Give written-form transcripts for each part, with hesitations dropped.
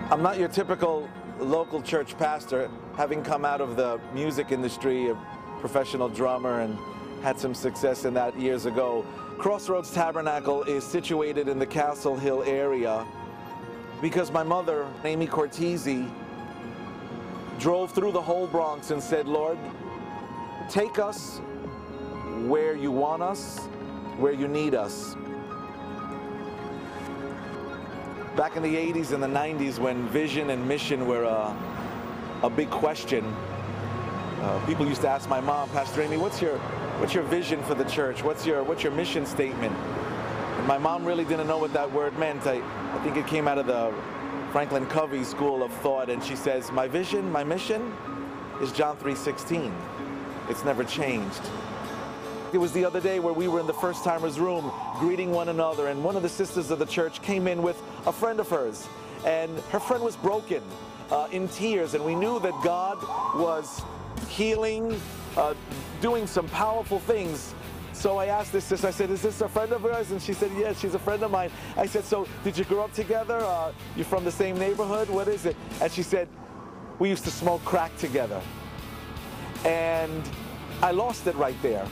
I'm not your typical local church pastor, having come out of the music industry, a professional drummer, and had some success in that years ago. Crossroads Tabernacle is situated in the Castle Hill area because my mother, Amy Cortese, drove through the whole Bronx and said, Lord, take us where you want us, where you need us. Back in the 80s and the 90s, when vision and mission were a big question, people used to ask my mom, Pastor Amy, what's your vision for the church? What's your mission statement? And my mom really didn't know what that word meant. I think it came out of the Franklin Covey School of Thought, and she says, my vision, my mission is John 3:16. It's never changed. It was the other day where we were in the first timers room greeting one another, and one of the sisters of the church came in with a friend of hers, and her friend was broken, in tears, and we knew that God was healing, doing some powerful things. So I asked this sister, I said, is this a friend of yours? And she said, yes, she's a friend of mine. I said, so did you grow up together? You're from the same neighborhood? What is it? And she said, we used to smoke crack together. And I lost it right there.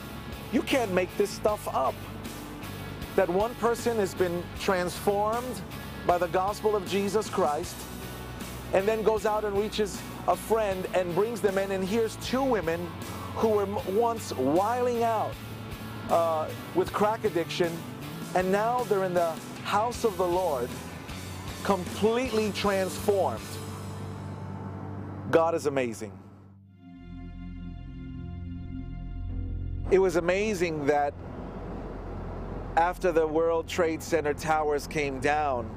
You can't make this stuff up. That one person has been transformed by the gospel of Jesus Christ and then goes out and reaches a friend and brings them in, and here's two women who were once wiling out with crack addiction, and now they're in the house of the Lord, completely transformed. God is amazing. It was amazing that after the World Trade Center towers came down,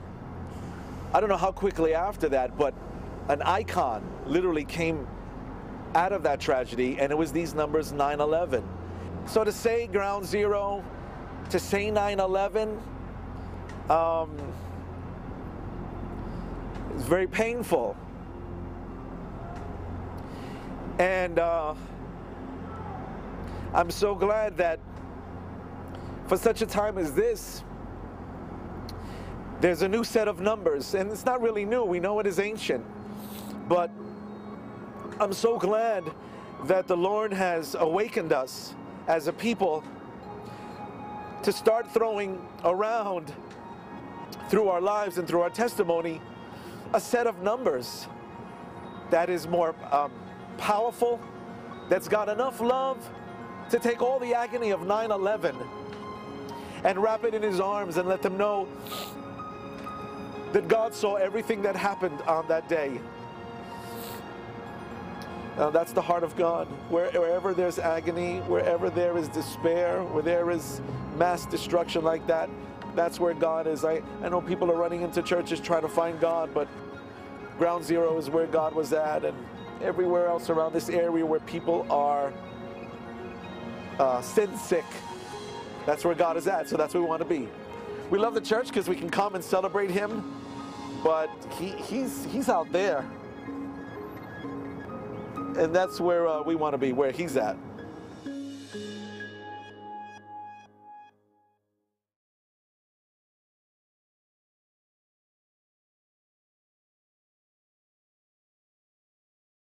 I don't know how quickly after that, but an icon literally came out of that tragedy, and it was these numbers, 9/11. So to say ground zero, to say 9/11, it's very painful. And I'm so glad that for such a time as this, there's a new set of numbers, and it's not really new, we know it is ancient, but I'm so glad that the Lord has awakened us as a people to start throwing around through our lives and through our testimony a set of numbers that is more powerful, that's got enough love to take all the agony of 9/11 and wrap it in his arms and let them know that God saw everything that happened on that day. That's the heart of God. Wherever there's agony, wherever there is despair, where there is mass destruction like that, that's where God is. I know people are running into churches trying to find God, but ground zero is where God was at, and everywhere else around this area where people are sin sick, that's where God is at. So that's where we want to be. We love the church because we can come and celebrate him, but he's out there, and that's where we want to be, where he's at.